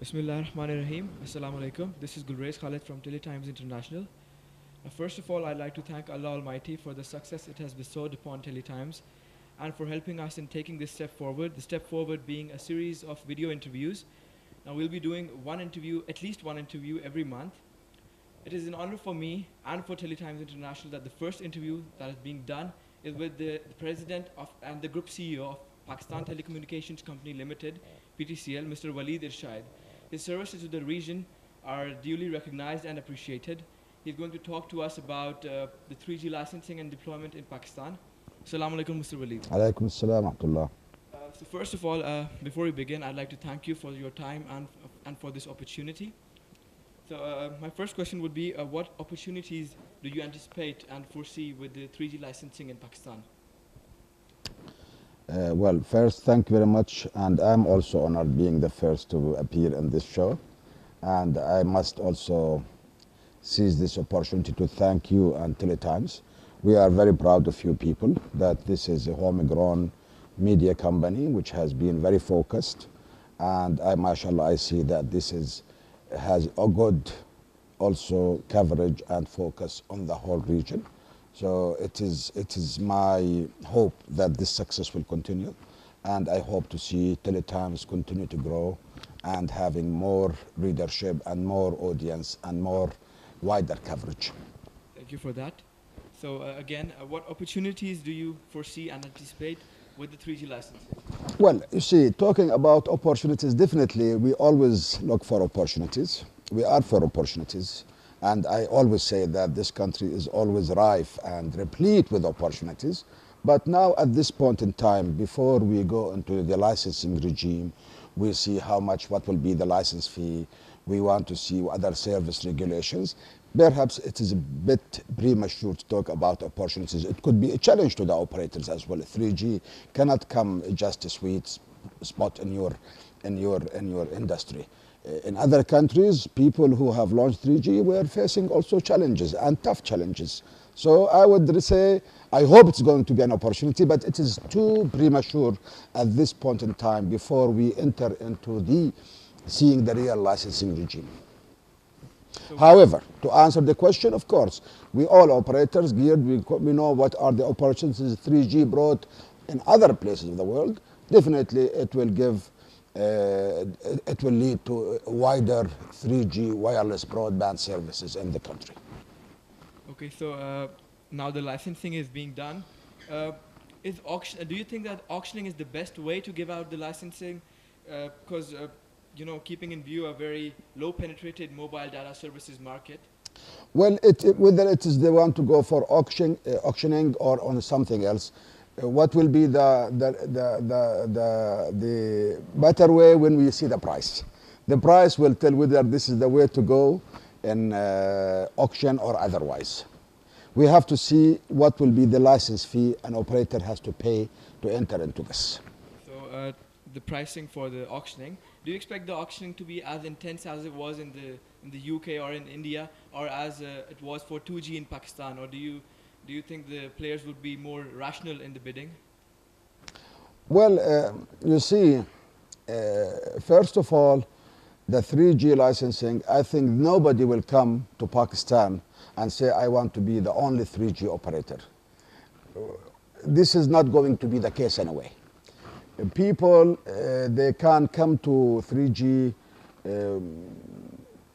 Bismillahirrahmanirrahim. Assalamu alaikum. This is Gulraiz Khalid from Teletimes International. First of all, I'd like to thank Allah Almighty for the success it has bestowed upon Teletimes and for helping us in taking this step forward. The step forward being a series of video interviews. Now, we'll be doing one interview, at least one interview every month. It is an honor for me and for Teletimes International that the first interview that is being done is with the President of and the Group CEO of Pakistan Telecommunications Company Limited, PTCL, Mr. Walid Irshaid. His services to the region are duly recognized and appreciated. He's going to talk to us about the 3G licensing and deployment in Pakistan. Assalamu alaikum, Mr. Walid. Alaikum assalam wa rahmatullah. So first of all, before we begin, I'd like to thank you for your time and for this opportunity. So my first question would be, what opportunities do you anticipate and foresee with the 3G licensing in Pakistan? Well, first, thank you very much, and I'm also honored being the first to appear in this show. And I must also seize this opportunity to thank you and Teletimes. We are very proud of you people that this is a homegrown media company which has been very focused, and mashallah, I see that this has a good also coverage and focus on the whole region. So it is my hope that this success will continue, and I hope to see Teletimes continue to grow and having more readership and more audience and more wider coverage. Thank you for that. So again, what opportunities do you foresee and anticipate with the 3G licensing? Well, you see, talking about opportunities, definitely we always look for opportunities. We are for opportunities. And I always say that this country is always rife and replete with opportunities. But now at this point in time, before we go into the licensing regime, we see what will be the license fee. We want to see other service regulations. Perhaps it is a bit premature to talk about opportunities. It could be a challenge to the operators as well. 3G cannot come just a sweet spot in your industry. In other countries, people who have launched 3G were facing also challenges and tough challenges. So I would say, I hope it's going to be an opportunity, but it is too premature at this point in time before we enter into seeing the real licensing regime. However, to answer the question, of course, we all operators geared, we know what are the opportunities 3G brought in other places of the world. Definitely it will lead to wider 3G wireless broadband services in the country. Okay, so now the licensing is being done. Do you think that auctioning is the best way to give out the licensing? Because keeping in view a very low penetrated mobile data services market. Well, whether it is they want to go for auctioning or on something else, what will be the better way when we see the price? The price will tell whether this is the way to go in auction or otherwise. We have to see what will be the license fee an operator has to pay to enter into this. So the pricing for the auctioning, do you expect the auctioning to be as intense as it was in the UK or in India, or as it was for 2G in Pakistan, or do you think the players would be more rational in the bidding? Well, you see, first of all, the 3G licensing, I think nobody will come to Pakistan and say, I want to be the only 3G operator. This is not going to be the case anyway. People, they can come to 3G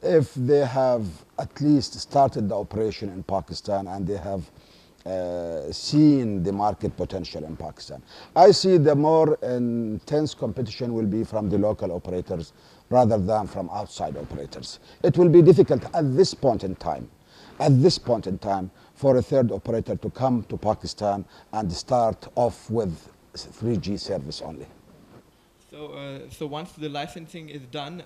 if they have at least started the operation in Pakistan and they have seen the market potential in Pakistan. I see the more intense competition will be from the local operators rather than from outside operators. It will be difficult at this point in time, for a third operator to come to Pakistan and start off with 3G service only. So once the licensing is done,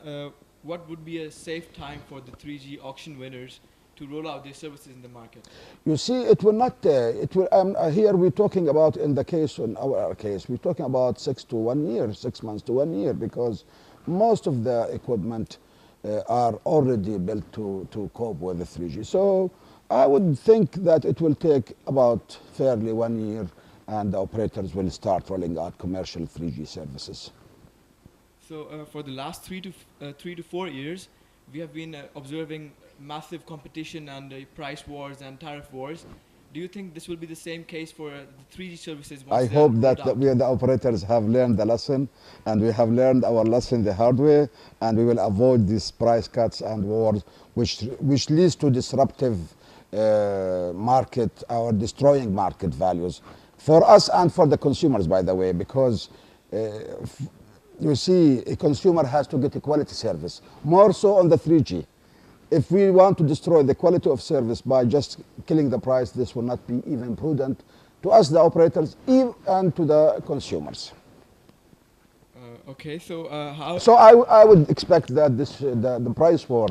what would be a safe time for the 3G auction winners to roll out their services in the market? You see, it will not. Here we're talking about, in our case, we're talking about 6 months to 1 year, because most of the equipment are already built to cope with the 3G. So I would think that it will take about fairly 1 year, and the operators will start rolling out commercial 3G services. So for the last 3 to 4 years, we have been observing massive competition and price wars and tariff wars. Do you think this will be the same case for the 3G services once I they are hope rolled that out? we, the operators, have learned the lesson, and we have learned our lesson the hard way, and we will avoid these price cuts and wars, which leads to disruptive market or destroying market values for us and for the consumers, by the way, because you see, a consumer has to get a quality service, more so on the 3G. If we want to destroy the quality of service by just killing the price, this will not be even prudent to us, the operators, and to the consumers. Okay, so how? So I would expect that the price war,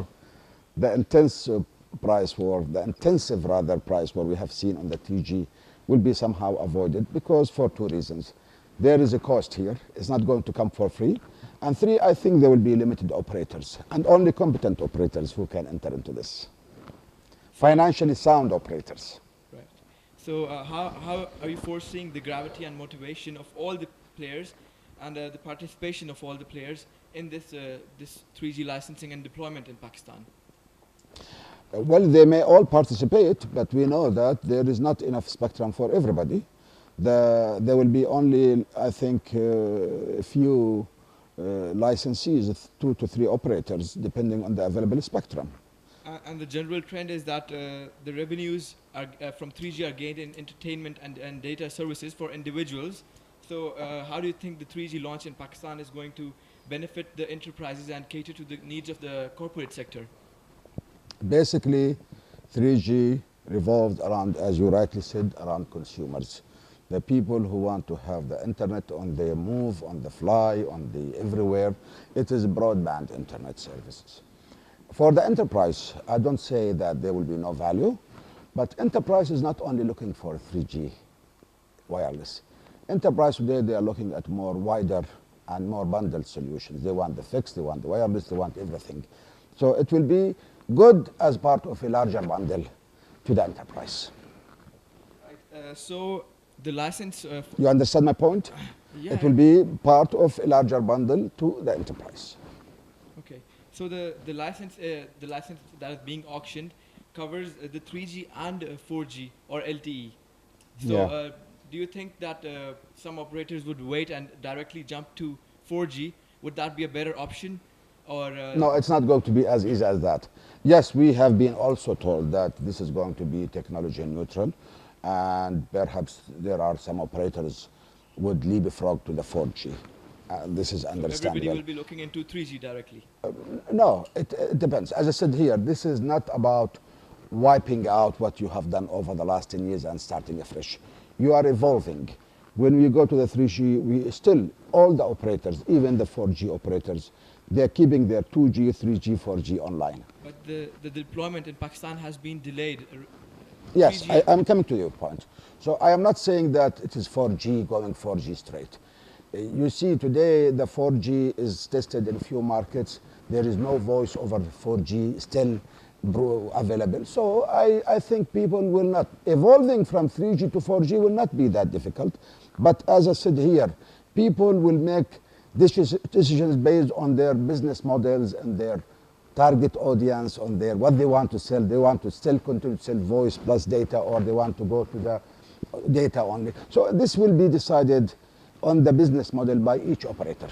the intensive price war, the intensive rather price war we have seen on the 3G will be somehow avoided, because for two reasons. There is a cost here. It's not going to come for free. And three, I think there will be limited operators and only competent operators who can enter into this. Financially sound operators. Right. So how are you foreseeing the gravity and motivation of all the players and the participation of all the players in this 3G licensing and deployment in Pakistan? Well, they may all participate, but we know that there is not enough spectrum for everybody. There will be only, I think, a few licensees, 2 to 3 operators, depending on the available spectrum. And the general trend is that the revenues are, from 3G are gained in entertainment and data services for individuals. So how do you think the 3G launch in Pakistan is going to benefit the enterprises and cater to the needs of the corporate sector? Basically, 3G revolved around, as you rightly said, around consumers. The people who want to have the internet on the move, on the fly, on the everywhere. It is broadband internet services. For the enterprise, I don't say that there will be no value, but enterprise is not only looking for 3G wireless. Enterprise today, they are looking at more wider and more bundled solutions. They want the fixed, they want the wireless, they want everything. So it will be good as part of a larger bundle to the enterprise. Right. So the license. You understand my point? Yeah. It will be part of a larger bundle to the enterprise. Okay. So the license that is being auctioned covers the 3G and 4G or LTE. So Yeah. do you think that some operators would wait and directly jump to 4G? Would that be a better option? Or No, it's not going to be as easy as that. Yes, we have been also told that this is going to be technology neutral, and perhaps there are some operators would leapfrog to the 4G. This is understandable. Everybody will be looking into 3G directly. No, it depends. As I said here, this is not about wiping out what you have done over the last 10 years and starting afresh. You are evolving. When we go to the 3G, we still, all the operators, even the 4G operators, they're keeping their 2G, 3G, 4G online. But the deployment in Pakistan has been delayed. Yes, 3G I'm coming to your point. So I am not saying that it is 4G going 4G straight. You see, today the 4G is tested in a few markets. There is no voice over 4G still available. So I think people will not, evolving from 3G to 4G will not be that difficult. But as I said here, people will make decisions based on their business models and their target audience, on their what they want to sell. They want to still continue to sell voice plus data, or they want to go to the data only. So this will be decided on the business model by each operator.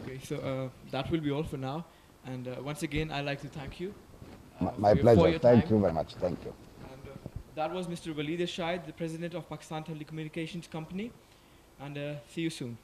Okay, so that will be all for now. And once again, I'd like to thank you. My pleasure. Thank you very much. Thank you. And that was Mr. Walid Irshaid, the president of Pakistan Telecommunications Company. And see you soon.